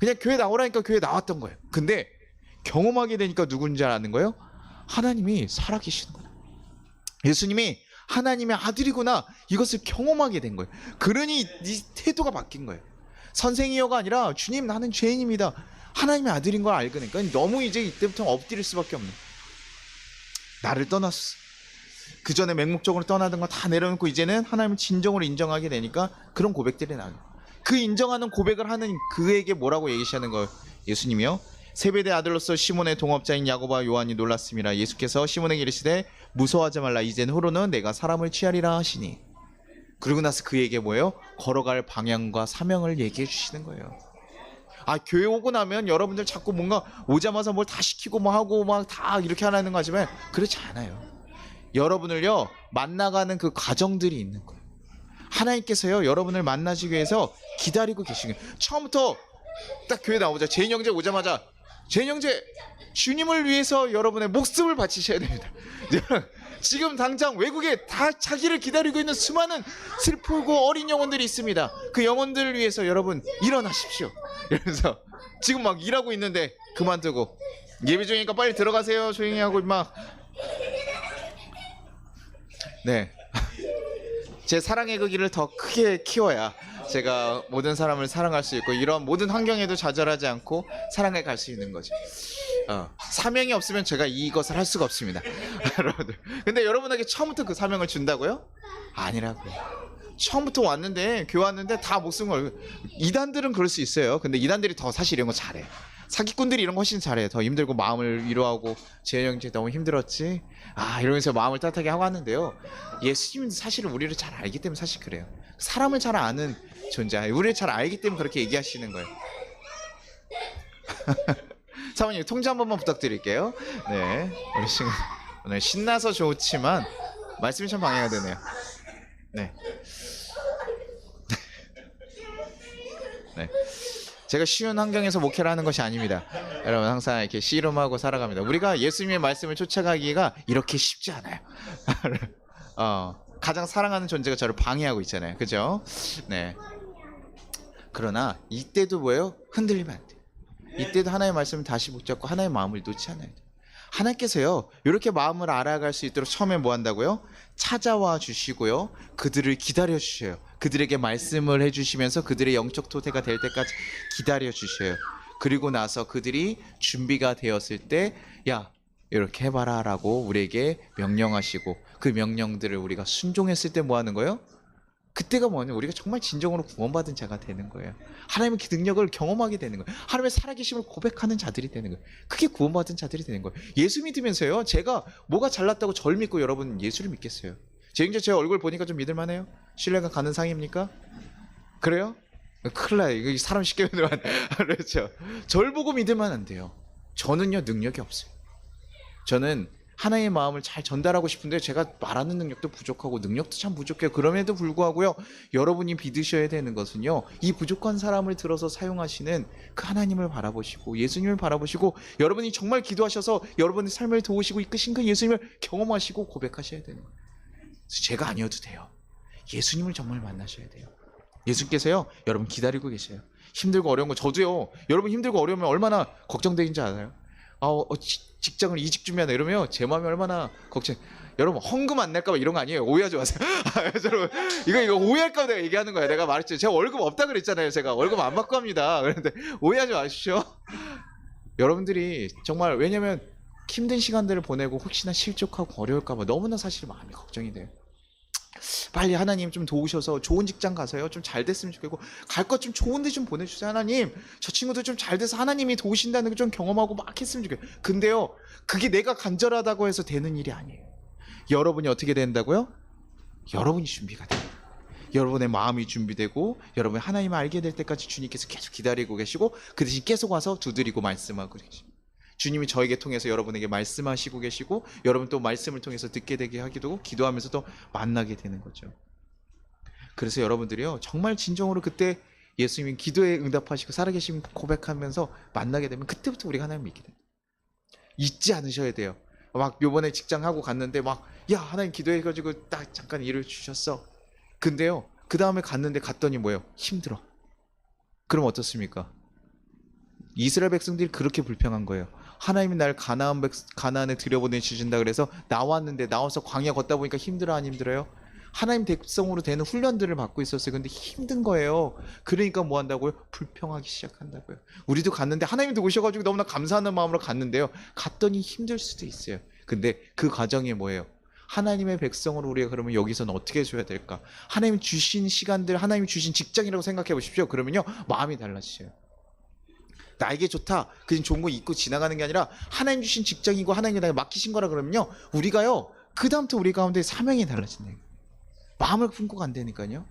그냥 교회 나오라니까 교회 나왔던 거예요. 근데 경험하게 되니까 누군지 아는 거예요? 하나님이 살아계시는 거예요. 예수님이 하나님의 아들이구나, 이것을 경험하게 된 거예요. 그러니 이 태도가 바뀐 거예요. 선생이여가 아니라 주님 나는 죄인입니다, 하나님의 아들인 걸 알게 되니까 너무 이제 이때부터 엎드릴 수밖에 없는 거예요. 나를 떠났어. 그 전에 맹목적으로 떠나던 거 다 내려놓고 이제는 하나님을 진정으로 인정하게 되니까 그런 고백들이 나요. 그 인정하는 고백을 하는 그에게 뭐라고 얘기하시는 거예요? 예수님이요 세베대 아들로서 시몬의 동업자인 야고보와 요한이 놀랐습니다. 예수께서 시몬에게 이르시되 무서워하지 말라, 이젠 후로는 내가 사람을 취하리라 하시니. 그러고 나서 그에게 뭐예요? 걸어갈 방향과 사명을 얘기해 주시는 거예요. 교회 오고 나면 여러분들 자꾸 뭔가 오자마자 뭘 다 시키고 뭐 하고 막 다 이렇게 하라는 거 하지만 그렇지 않아요. 여러분을요 만나가는 그 과정들이 있는 거예요. 하나님께서요 여러분을 만나시기 위해서 기다리고 계신 거예요. 처음부터 딱 교회 나오자 제인 형제 오자마자 제인 형제 주님을 위해서 여러분의 목숨을 바치셔야 됩니다. 지금 당장 외국에 다 자기를 기다리고 있는 수많은 슬프고 어린 영혼들이 있습니다. 그 영혼들을 위해서 여러분 일어나십시오. 이러면서 지금 막 일하고 있는데 그만두고 예배 중이니까 빨리 들어가세요. 조용히 하고 막. 네. 제 사랑의 거기를 더 크게 키워야 제가 모든 사람을 사랑할 수 있고 이런 모든 환경에도 좌절하지 않고 사랑해 갈 수 있는 거죠. 사명이 없으면 제가 이것을 할 수가 없습니다. 여러분들. 근데 여러분에게 처음부터 그 사명을 준다고요? 아니라고요. 처음부터 왔는데 교회 왔는데 다 목숨 걸고 이단들은 그럴 수 있어요. 근데 이단들이 더 사실 이런 거 잘해. 사기꾼들이 이런 거 훨씬 잘해. 더 힘들고 마음을 위로하고 재현 형제 너무 힘들었지? 이러면서 마음을 따뜻하게 하고 하는데요. 예수님은 사실은 우리를 잘 알기 때문에 사실 그래요. 사람을 잘 아는 존재, 우리를 잘 알기 때문에 그렇게 얘기하시는 거예요. 사모님 통제 한 번만 부탁드릴게요. 네, 우리 친구 오늘 신나서 좋지만 말씀이 참 방해가 되네요. 네. 네. 제가 쉬운 환경에서 목회를 하는 것이 아닙니다. 여러분 항상 이렇게 씨름하고 살아갑니다. 우리가 예수님의 말씀을 쫓아가기가 이렇게 쉽지 않아요. 가장 사랑하는 존재가 저를 방해하고 있잖아요. 그죠? 네. 그러나 이때도 뭐예요? 흔들리면 안 돼요. 이때도 하나님의 말씀을 다시 붙잡고 하나님의 마음을 놓지 않아야 돼요. 하나님께서요 이렇게 마음을 알아갈 수 있도록 처음에 뭐 한다고요? 찾아와 주시고요 그들을 기다려 주셔요. 그들에게 말씀을 해주시면서 그들의 영적 토대가 될 때까지 기다려 주셔요. 그리고 나서 그들이 준비가 되었을 때 야 이렇게 해봐라 라고 우리에게 명령하시고 그 명령들을 우리가 순종했을 때 뭐 하는 거예요? 그때가 뭐냐? 우리가 정말 진정으로 구원받은 자가 되는 거예요. 하나님의 그 능력을 경험하게 되는 거예요. 하나님의 살아계심을 고백하는 자들이 되는 거예요. 그게 구원받은 자들이 되는 거예요. 예수 믿으면서요. 제가 뭐가 잘났다고 절 믿고 여러분 예수를 믿겠어요? 제 얼굴 보니까 좀 믿을만해요? 신뢰가 가는 상입니까? 그래요? 큰일 나요. 이거 사람 쉽게 믿으면 그렇죠. 절 보고 믿으면 안 돼요. 저는요 능력이 없어요. 저는 하나님의 마음을 잘 전달하고 싶은데 제가 말하는 능력도 부족하고 능력도 참 부족해요. 그럼에도 불구하고요 여러분이 믿으셔야 되는 것은요 이 부족한 사람을 들어서 사용하시는 그 하나님을 바라보시고 예수님을 바라보시고 여러분이 정말 기도하셔서 여러분의 삶을 도우시고 이끄신 그 예수님을 경험하시고 고백하셔야 되는 거예요. 그래서 제가 아니어도 돼요. 예수님을 정말 만나셔야 돼요. 예수님께서요 여러분 기다리고 계셔요. 힘들고 어려운 거 저도요. 여러분 힘들고 어려우면 얼마나 걱정되는지 알아요? 직장을 이직 준비하나 이러면 제 마음이 얼마나 걱정. 여러분 헌금 안 낼까봐 이런 거 아니에요. 오해하지 마세요. 여러분 이거 오해할까봐 내가 얘기하는 거예요. 내가 말했죠. 제가 월급 없다 그랬잖아요. 제가 월급 안 받고 합니다. 그런데 오해하지 마십시오. 여러분들이 정말 왜냐면 힘든 시간들을 보내고 혹시나 실족하고 어려울까봐 너무나 사실 마음이 걱정이 돼요. 빨리 하나님 좀 도우셔서 좋은 직장 가서요 좀 잘 됐으면 좋겠고 갈 것 좀 좋은 데 좀 보내주세요. 하나님 저 친구들 좀 잘 돼서 하나님이 도우신다는 걸 좀 경험하고 막 했으면 좋겠어요. 근데요 그게 내가 간절하다고 해서 되는 일이 아니에요. 여러분이 어떻게 된다고요? 여러분이 준비가 돼요. 여러분의 마음이 준비되고 여러분이 하나님을 알게 될 때까지 주님께서 계속 기다리고 계시고 그 대신 계속 와서 두드리고 말씀하고 계십니다. 주님이 저에게 통해서 여러분에게 말씀하시고 계시고 여러분 또 말씀을 통해서 듣게 되게 하기도 하고 기도하면서 또 만나게 되는 거죠. 그래서 여러분들이요 정말 진정으로 그때 예수님이 기도에 응답하시고 살아계심 고백하면서 만나게 되면 그때부터 우리가 하나님 믿게 됩니다. 잊지 않으셔야 돼요. 막 요번에 직장하고 갔는데 막 야 하나님 기도해가지고 딱 잠깐 일을 주셨어. 근데요 그 다음에 갔더니 뭐예요? 힘들어. 그럼 어떻습니까? 이스라엘 백성들이 그렇게 불평한 거예요. 하나님이 날 가나안에 들여보내주신다 그래서 나와서 광야 걷다 보니까 힘들어 안 힘들어요? 하나님 백성으로 되는 훈련들을 받고 있었어요. 근데 힘든 거예요. 그러니까 뭐 한다고요? 불평하기 시작한다고요. 우리도 갔는데 하나님도 오셔가지고 너무나 감사하는 마음으로 갔는데요. 갔더니 힘들 수도 있어요. 근데 그 과정이 뭐예요? 하나님의 백성으로 우리가 그러면 여기서는 어떻게 해줘야 될까? 하나님 주신 시간들, 하나님 주신 직장이라고 생각해 보십시오. 그러면요 마음이 달라지셔요. 나에게 좋다, 그냥 좋은 거 잊고 지나가는 게 아니라 하나님 주신 직장이고 하나님이 나에게 맡기신 거라 그러면요 우리가요 그 다음부터 우리 가운데 사명이 달라진다. 마음을 품고 간다니까요.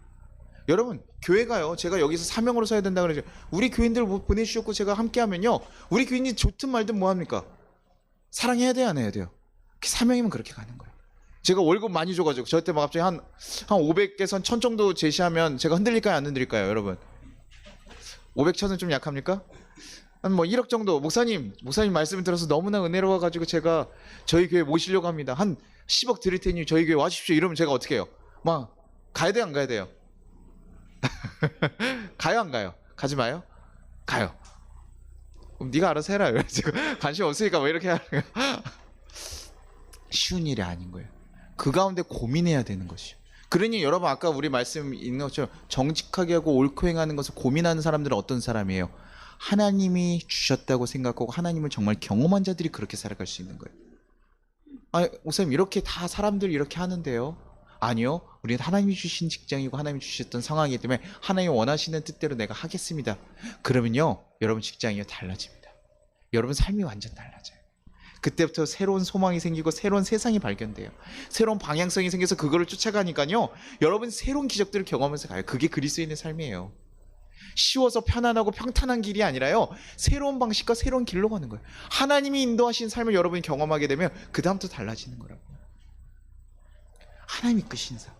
여러분 교회가요 제가 여기서 사명으로 서야 된다 그러죠. 우리 교인들 뭐 보내주셨고 제가 함께 하면요 우리 교인이 좋든 말든 뭐합니까? 사랑해야 돼요 안 해야 돼요? 사명이면 그렇게 가는 거예요. 제가 월급 많이 줘가지고 저한테 막 갑자기 한 500개선 1000 정도 제시하면 제가 흔들릴까요 안 흔들릴까요 여러분? 500, 1000은 좀 약합니까? 한 뭐 1억 정도. 목사님 말씀을 들어서 너무나 은혜로워가지고 제가 저희 교회 모시려고 합니다. 한 10억 드릴 테니 저희 교회 와주십시오. 이러면 제가 어떻게 해요? 막 가야 돼요, 안 가야 돼요? 가요, 안 가요? 가지 마요? 가요. 그럼 네가 알아서 해라. 지금 관심 없으니까 뭐 이렇게 하는 거야. 쉬운 일이 아닌 거예요. 그 가운데 고민해야 되는 것이요. 그러니 여러분 아까 우리 말씀 있는 것처럼 정직하게 하고 옳고 행하는 것을 고민하는 사람들은 어떤 사람이에요? 하나님이 주셨다고 생각하고 하나님을 정말 경험한 자들이 그렇게 살아갈 수 있는 거예요. 아, 목사님 이렇게 다 사람들이 이렇게 하는데요. 아니요. 우리는 하나님이 주신 직장이고 하나님이 주셨던 상황이기 때문에 하나님이 원하시는 뜻대로 내가 하겠습니다. 그러면요. 여러분 직장이 달라집니다. 여러분 삶이 완전 달라져요. 그때부터 새로운 소망이 생기고 새로운 세상이 발견돼요. 새로운 방향성이 생겨서 그거를 쫓아가니까요. 여러분 새로운 기적들을 경험하면서 가요. 그게 그리스도인의 삶이에요. 쉬워서 편안하고 평탄한 길이 아니라요. 새로운 방식과 새로운 길로 가는 거예요. 하나님이 인도하신 삶을 여러분이 경험하게 되면 그 다음부터 달라지는 거라고. 하나님이 이끄신 삶.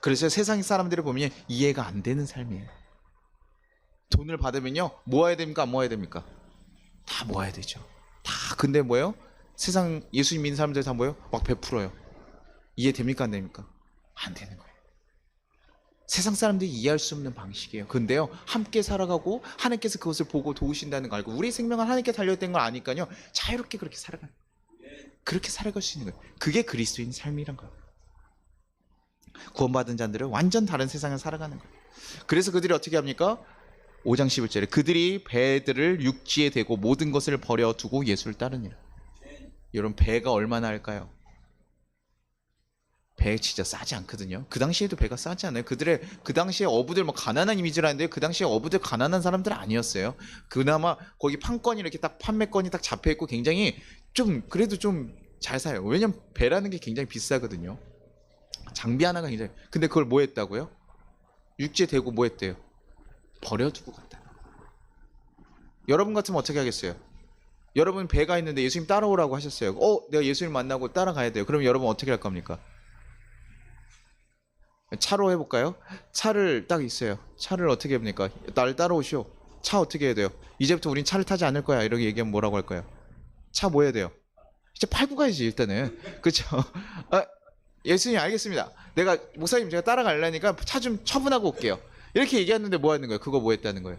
그래서 세상 사람들을 보면 이해가 안 되는 삶이에요. 돈을 받으면요. 모아야 됩니까? 안 모아야 됩니까? 다 모아야 되죠. 다. 근데 뭐예요? 세상 예수님 믿는 사람들 다 뭐예요? 막 베풀어요. 이해됩니까? 안 됩니까? 안 되는 거예요. 세상 사람들이 이해할 수 없는 방식이에요. 근데요, 함께 살아가고 하나님께서 그것을 보고 도우신다는 거 알고 우리 생명은 하나님께 달려있다는 걸 아니까요, 자유롭게 그렇게 살아가요. 그렇게 살아갈 수 있는 거예요. 그게 그리스도인 삶이란 거예요. 구원받은 자들은 완전 다른 세상을 살아가는 거예요. 그래서 그들이 어떻게 합니까? 5장 11절에 그들이 배들을 육지에 대고 모든 것을 버려두고 예수를 따르니라. 여러분 배가 얼마나 할까요? 배 진짜 싸지 않거든요. 그 당시에도 배가 싸지 않아요. 그 당시에 어부들 뭐 가난한 이미지라는데 그 당시에 어부들 가난한 사람들 아니었어요. 그나마 거기 판권이 이렇게 딱 판매권이 딱 잡혀 있고 굉장히 좀 그래도 좀 잘 사요. 왜냐면 배라는 게 굉장히 비싸거든요. 장비 하나가 굉장히. 근데 그걸 뭐 했다고요? 육지에 대고 뭐 했대요? 버려두고 갔다. 여러분 같으면 어떻게 하겠어요? 여러분 배가 있는데 예수님 따라오라고 하셨어요. 내가 예수님 만나고 따라가야 돼요. 그럼 여러분 어떻게 할 겁니까? 차로 해볼까요? 차를 딱 있어요. 차를 어떻게 합니까? 날 따라오시오. 차 어떻게 해야 돼요? 이제부터 우린 차를 타지 않을 거야. 이렇게 얘기하면 뭐라고 할까요? 차 뭐 해야 돼요? 이제 팔고 가야지 일단은. 그렇죠? 아, 예수님 알겠습니다. 내가 목사님 제가 따라가려니까 차 좀 처분하고 올게요. 이렇게 얘기했는데 뭐 하는 거예요? 그거 뭐 했다는 거예요?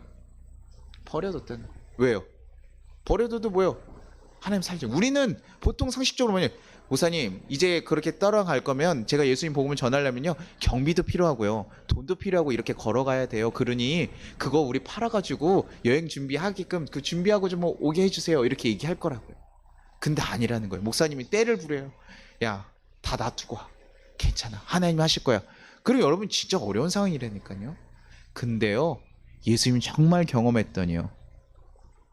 버려뒀다는 거예요. 왜요? 버려둬도 뭐예요? 하나님 살죠. 우리는 보통 상식적으로 뭐냐? 목사님 이제 그렇게 따라갈 거면 제가 예수님 복음을 전하려면요 경비도 필요하고요 돈도 필요하고 이렇게 걸어가야 돼요. 그러니 그거 우리 팔아가지고 여행 준비하게끔 그 준비하고 좀 오게 해주세요. 이렇게 얘기할 거라고요. 근데 아니라는 거예요. 목사님이 때를 부려요. 야, 다 놔두고 와. 괜찮아. 하나님이 하실 거야. 그리고 여러분 진짜 어려운 상황이라니까요. 근데요 예수님이 정말 경험했더니요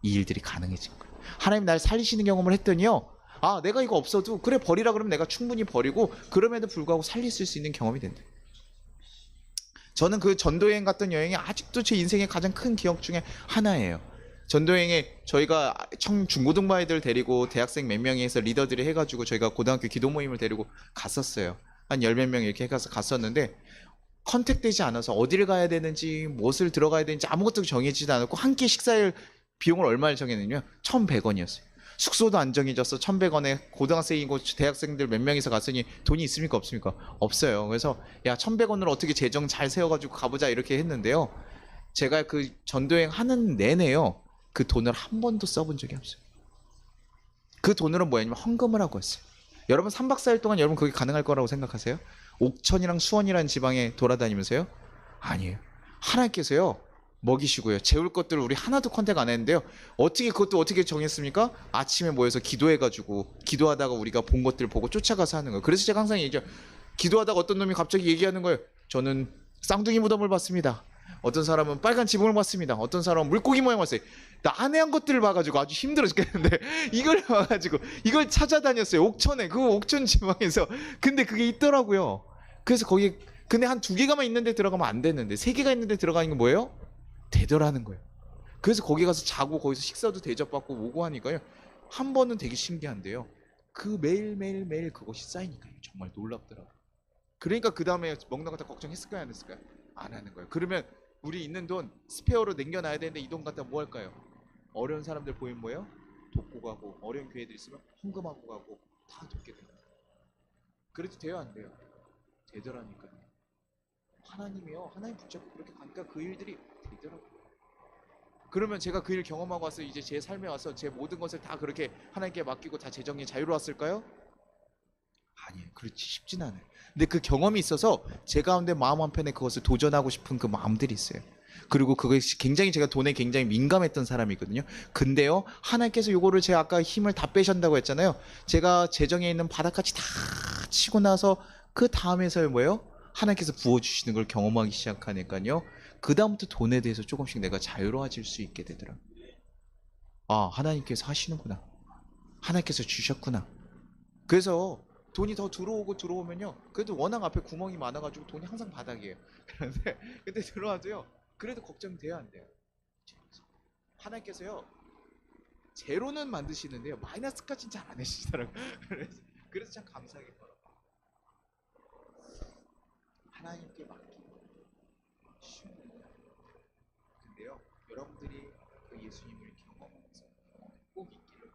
이 일들이 가능해진 거예요. 하나님 날 살리시는 경험을 했더니요 아 내가 이거 없어도 그래 버리라 그러면 내가 충분히 버리고 그럼에도 불구하고 살릴 수 있는 경험이 된다. 저는 그 전도여행 갔던 여행이 아직도 제 인생의 가장 큰 기억 중에 하나예요. 전도여행에 저희가 중고등부 아이들 데리고 대학생 몇 명이 해서 리더들이 해가지고 저희가 고등학교 기도 모임을 데리고 갔었어요. 한 열 몇 명 이렇게 해가서 갔었는데 컨택되지 않아서 어디를 가야 되는지 무엇을 들어가야 되는지 아무것도 정해지지 않았고 한 끼 식사일 비용을 얼마를 정했느냐 1,100원이었어요. 숙소도 안 정해졌어. 1,100원에 고등학생이고 대학생들 몇 명이서 갔으니 돈이 있습니까 없습니까? 없어요. 그래서 야 1,100원으로 어떻게 재정 잘 세워가지고 가보자 이렇게 했는데요. 제가 그 전도여행 하는 내내요. 그 돈을 한 번도 써본 적이 없어요. 그 돈으로 뭐냐면 헌금을 하고 했어요. 여러분 3박 4일 동안 여러분 그게 가능할 거라고 생각하세요? 옥천이랑 수원이라는 지방에 돌아다니면서요? 아니에요. 하나님께서요. 먹이시고요. 재울 것들을 우리 하나도 컨택 안 했는데요. 그것도 어떻게 정했습니까? 아침에 모여서 기도해가지고 기도하다가 우리가 본 것들 보고 쫓아가서 하는 거예요. 그래서 제가 항상 얘기해요. 기도하다가 어떤 놈이 갑자기 얘기하는 거예요. 저는 쌍둥이 무덤을 봤습니다. 어떤 사람은 빨간 지붕을 봤습니다. 어떤 사람은 물고기 모양 봤어요. 난해한 것들을 봐가지고 아주 힘들어 죽겠는데 이걸 봐가지고 이걸 찾아다녔어요. 옥천에 그 옥천 지방에서. 근데 그게 있더라고요. 그래서 거기 근데 한 2개가만 있는데 들어가면 안 되는데 3개가 있는데 들어가는 게 뭐예요? 되더라는 거예요. 그래서 거기 가서 자고 거기서 식사도 대접받고 오고 하니까요. 한 번은 되게 신기한데요. 그 매일 그것이 쌓이니까요. 정말 놀랍더라고요. 그러니까 그 다음에 먹는 거 다 걱정했을까요? 안 했을까요? 안 하는 거예요. 그러면 우리 있는 돈 스페어로 남겨놔야 되는데 이 돈 갖다 뭐 할까요? 어려운 사람들 보이면 뭐예요? 돕고 가고, 어려운 교회들 있으면 헌금하고 가고 다 돕게 됩니다. 그래도 돼요, 안 돼요? 되더라니까요. 하나님이요, 하나님 붙잡고 그렇게 가니까 그 일들이 되더라고요. 그러면 제가 그 일 경험하고 와서 이제 제 삶에 와서 제 모든 것을 다 그렇게 하나님께 맡기고 다 재정에 자유로웠을까요? 아니에요. 그렇지 쉽진 않아요. 근데 그 경험이 있어서 제 가운데 마음 한편에 그것을 도전하고 싶은 그 마음들이 있어요. 그리고 그것이 굉장히 제가 돈에 굉장히 민감했던 사람이거든요. 근데요, 하나님께서 요거를 제가 아까 힘을 다 빼신다고 했잖아요. 제가 재정에 있는 바닥까지 다 치고 나서 그 다음에서 뭐예요? 하나님께서 부어주시는 걸 경험하기 시작하니까요. 그 다음부터 돈에 대해서 조금씩 내가 자유로워질 수 있게 되더라고요. 아, 하나님께서 하시는구나. 하나님께서 주셨구나. 그래서 돈이 더 들어오고 들어오면요. 그래도 워낙 앞에 구멍이 많아가지고 돈이 항상 바닥이에요. 그런데 근데 들어와도요. 그래도 걱정돼요, 안 돼요? 하나님께서요. 제로는 만드시는데요. 마이너스까지는 잘 안 해주시더라고요. 그래서 참 감사하게 벌어. 하나님께 맡기는 쉬운 일이야. 근데요. 여러분들이 그 예수님을 경험하면서 꼭 있기를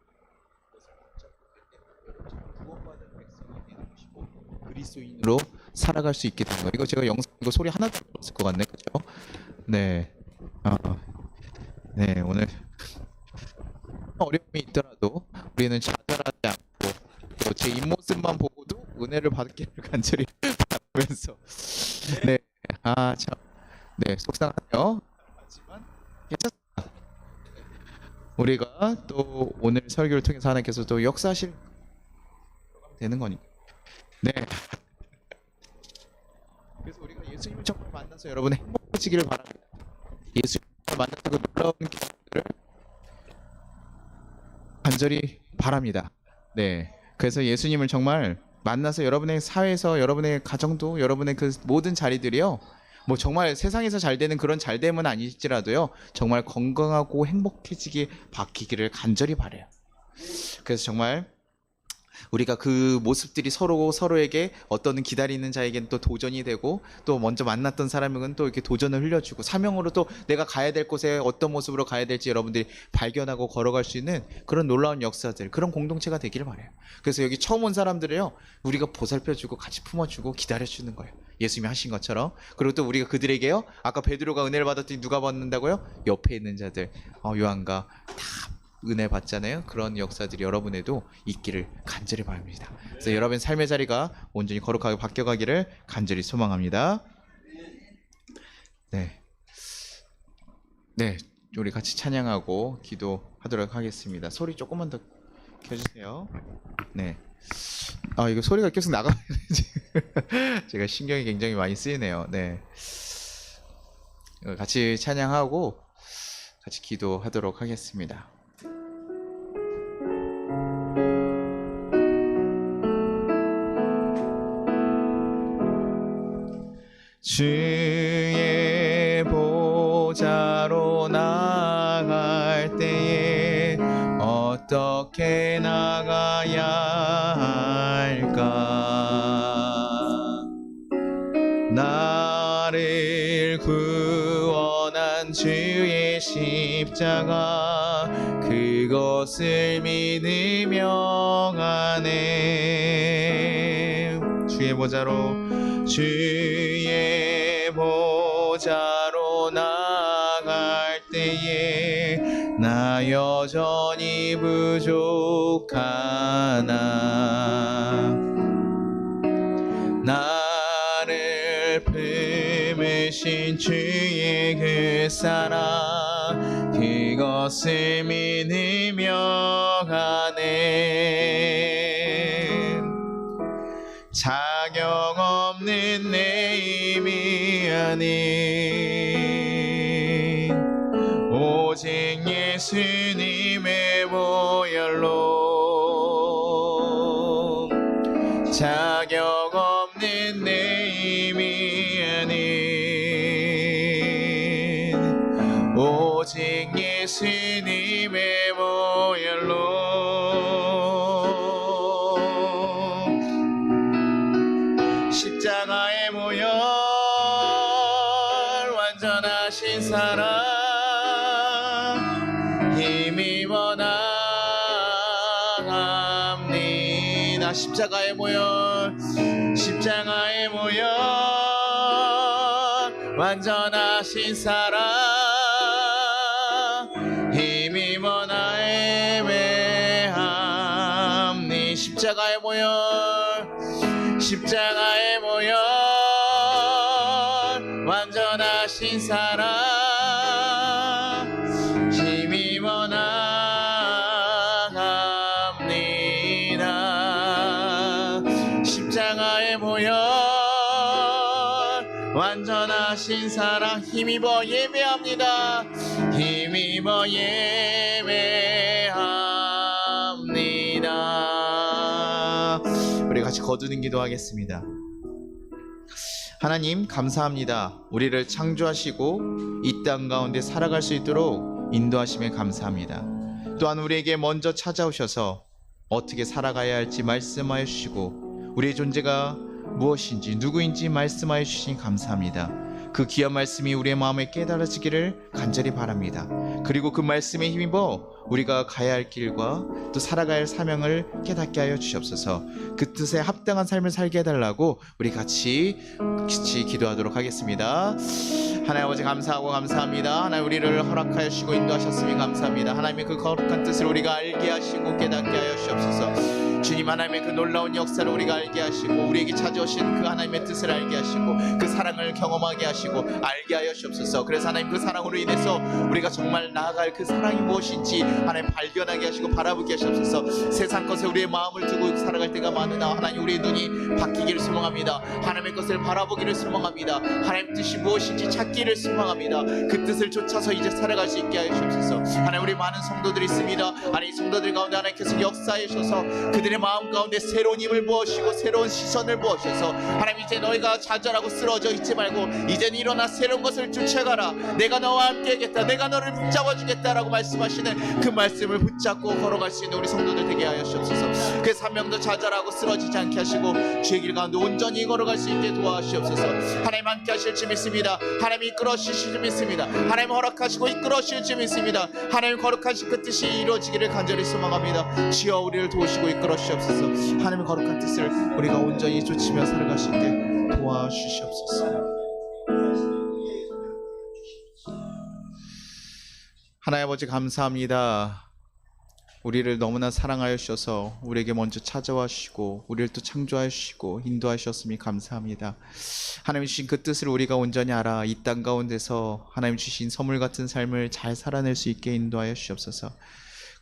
그것을 붙잡고 갈 때 여러분 구원받은 백성이 되는 것이고 그리스도인으로 살아갈 수 있게 되는 거예요. 이거 제가 영상 이거 소리 하나도 안 들었을 것 같네, 그죠? 네, 아, 네 오늘 어려움이 있더라도 우리는 좌절하지 않고 또 제 입모습만 보고도 은혜를 받기를 간절히 바라면서 네, 아 참, 네 속상하네요. 하지만 괜찮습니다. 우리가 또 오늘 설교를 통해서 하나님께서 또 역사하실 되는 거니까. 네. 그래서 우리가 예수님을 정말 만나서 여러분의 행복해지기를 바랍니다. 예수님을 만나서 그 놀라운 기술을 간절히 바랍니다. 네. 그래서 예수님을 정말 만나서 여러분의 사회에서 여러분의 가정도 여러분의 그 모든 자리들이요. 뭐 정말 세상에서 잘 되는 그런 잘됨은 아닐지라도요. 정말 건강하고 행복해지게 바뀌기를 간절히 바래요. 그래서 정말 우리가 그 모습들이 서로 서로에게 어떤 기다리는 자에게는 또 도전이 되고 또 먼저 만났던 사람은 또 이렇게 도전을 흘려주고 사명으로 또 내가 가야 될 곳에 어떤 모습으로 가야 될지 여러분들이 발견하고 걸어갈 수 있는 그런 놀라운 역사들 그런 공동체가 되기를 바래요. 그래서 여기 처음 온 사람들을요 우리가 보살펴주고 같이 품어주고 기다려주는 거예요. 예수님이 하신 것처럼. 그리고 또 우리가 그들에게요 아까 베드로가 은혜를 받았더니 누가 받는다고요? 옆에 있는 자들 요한과 다 은혜 받잖아요. 그런 역사들이 여러분에도 있기를 간절히 바랍니다. 그래서 여러분의 삶의 자리가 온전히 거룩하게 바뀌어가기를 간절히 소망합니다. 네, 네, 우리 같이 찬양하고 기도하도록 하겠습니다. 소리 조금만 더 켜주세요. 네, 아 이거 소리가 계속 나가면 제가 신경이 굉장히 많이 쓰이네요. 네, 같이 찬양하고 같이 기도하도록 하겠습니다. 주의 보좌로 나갈 때에 어떻게 나가야 할까? 나를 구원한 주의 십자가 그것을 믿으며 가네. 주의 보좌로 나갈 때에 나 여전히 부족하나 나를 품으신 주의 그 사랑 그것을 믿으며 가네. 자격 없는 내 힘이 아닌 오직 예수님의 보혈로 자격 없는 내 힘이 아닌 오직 예수님의 보혈로 십자가의 보혈 완전하신 사랑 힘입어 나갑니다. 십자가의 모연 완전하신 사랑 힘입어 나에매함니. 십자가의 모연 완전하신 사랑 힘입어 나갑니다. 십자가의 모연 완전하신 사랑 힘입어 예배합니다. 힘입어 예배합니다. 우리 같이 거두는 기도하겠습니다. 하나님 감사합니다. 우리를 창조하시고 이 땅 가운데 살아갈 수 있도록 인도하심에 감사합니다. 또한 우리에게 먼저 찾아오셔서 어떻게 살아가야 할지 말씀하여 주시고 우리의 존재가 무엇인지 누구인지 말씀하여 주시니 감사합니다. 그 귀한 말씀이 우리의 마음에 깨달아지기를 간절히 바랍니다. 그리고 그 말씀에 힘입어 우리가 가야 할 길과 또 살아가야 할 사명을 깨닫게 하여 주시옵소서. 그 뜻에 합당한 삶을 살게 해달라고 우리 같이 기도하도록 하겠습니다. 하나님 아버지 감사하고 감사합니다. 하나님 우리를 허락하여 주시고 인도하셨으니 감사합니다. 하나님의 그 거룩한 뜻을 우리가 알게 하시고 깨닫게 하여 주시옵소서. 주님 하나님의 그 놀라운 역사를 우리가 알게 하시고 우리에게 찾아오신 그 하나님의 뜻을 알게 하시고 그 사랑을 경험하게 하시고 알게 하여 주옵소서. 그래서 하나님 그 사랑으로 인해서 우리가 정말 나아갈 그 사랑이 무엇인지 하나님 발견하게 하시고 바라보게 하시옵소서. 세상 것에 우리의 마음을 두고 살아갈 때가 많으나 하나님 우리의 눈이 바뀌기를 소망합니다. 하나님의 것을 바라보기를 소망합니다. 하나님 뜻이 무엇인지 찾기를 소망합니다. 그 뜻을 쫓아서 이제 살아갈 수 있게 하여 주옵소서. 하나님 우리 많은 성도들이 있습니다. 하나님 성도들 가운데 하나님께서 역사해 주셔서 그들의 마음 가운데 새로운 힘을 부으시고 새로운 시선을 부으셔서 하나님 이제 너희가 좌절하고 쓰러져 있지 말고 이제 일어나 새로운 것을 쫓아가라. 내가 너와 함께 하겠다. 내가 너를 붙잡아 주겠다라고 말씀하시는 그 말씀을 붙잡고 걸어갈 수 있는 우리 성도들 되게 하여 주옵소서. 그 사명도 좌절하고 쓰러지지 않게 하시고 주의 길 가운데 온전히 걸어갈 수 있게 도와주시옵소서. 하나님 함께 하실 줄 믿습니다. 하나님 이끌어 주실 줄 믿습니다. 하나님 허락하시고 이끌어 주실 줄 믿습니다. 하나님 거룩하신 그 뜻이 이루어지기를 간절히 소망합니다. 주여 우리를 도우시고 이끌어 주시옵소서. 하나님의 거룩한 뜻을 우리가 온전히 쫓으며 살아갈 수 있게 도와주시옵소서. 하나님 아버지 감사합니다. 우리를 너무나 사랑하여 주셔서 우리에게 먼저 찾아와 주시고 우리를 또 창조하여 주시고 인도하셨음이 감사합니다. 하나님 주신 그 뜻을 우리가 온전히 알아 이 땅 가운데서 하나님 주신 선물 같은 삶을 잘 살아낼 수 있게 인도하여 주시옵소서.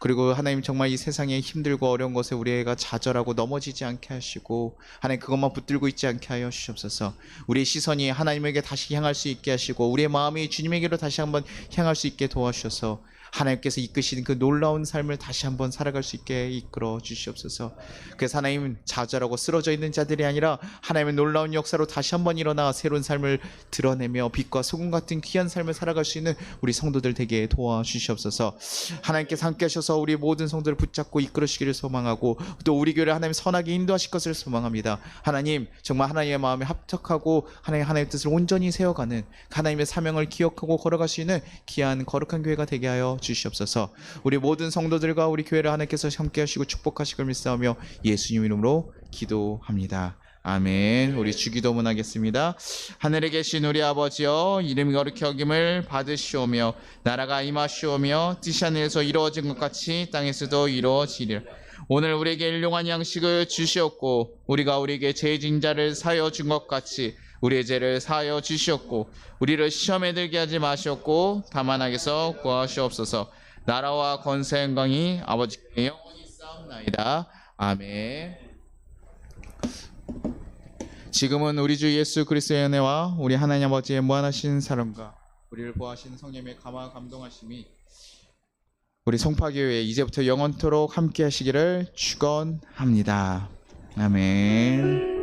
그리고 하나님 정말 이 세상에 힘들고 어려운 것에 우리가 좌절하고 넘어지지 않게 하시고 하나님 그것만 붙들고 있지 않게 하여 주시옵소서. 우리의 시선이 하나님에게 다시 향할 수 있게 하시고 우리의 마음이 주님에게로 다시 한번 향할 수 있게 도와주셔서 하나님께서 이끄시는 그 놀라운 삶을 다시 한번 살아갈 수 있게 이끌어 주시옵소서. 그래서 하나님 좌절하고 쓰러져 있는 자들이 아니라 하나님의 놀라운 역사로 다시 한번 일어나 새로운 삶을 드러내며 빛과 소금 같은 귀한 삶을 살아갈 수 있는 우리 성도들 되게 도와주시옵소서. 하나님께서 함께 하셔서 우리 모든 성도를 붙잡고 이끌으시기를 소망하고 또 우리 교회를 하나님 선하게 인도하실 것을 소망합니다. 하나님 정말 하나님의 마음에 합작하고 하나님의 뜻을 온전히 세워가는 하나님의 사명을 기억하고 걸어갈 수 있는 귀한 거룩한 교회가 되게 하여 주시옵소서. 우리 모든 성도들과 우리 교회를 하나님께서 함께 하시고 축복하시길 믿사오며 예수님 이름으로 기도합니다. 아멘. 우리 주기도문 하겠습니다. 하늘에 계신 우리 아버지여 이름이 거룩히 여김을 받으시오며 나라가 임하시오며 뜻이 하늘에서 이루어진 것 같이 땅에서도 이루어지리라. 오늘 우리에게 일용할 양식을 주시옵고 우리가 우리에게 죄 진 자를 사하여 준 것 같이 우리의 죄를 사하여 주시옵고 우리를 시험에 들게 하지 마시옵고 다만 악에서 구하시옵소서. 나라와 권세 영광이 아버지께 영원히 싸움나이다. 아멘. 지금은 우리 주 예수 그리스도의 은혜와 우리 하나님 아버지의 무한하신 사랑과 우리를 보호하시는 성령의 감화 감동하심이 우리 송파교회 이제부터 영원토록 함께 하시기를 축원합니다. 아멘.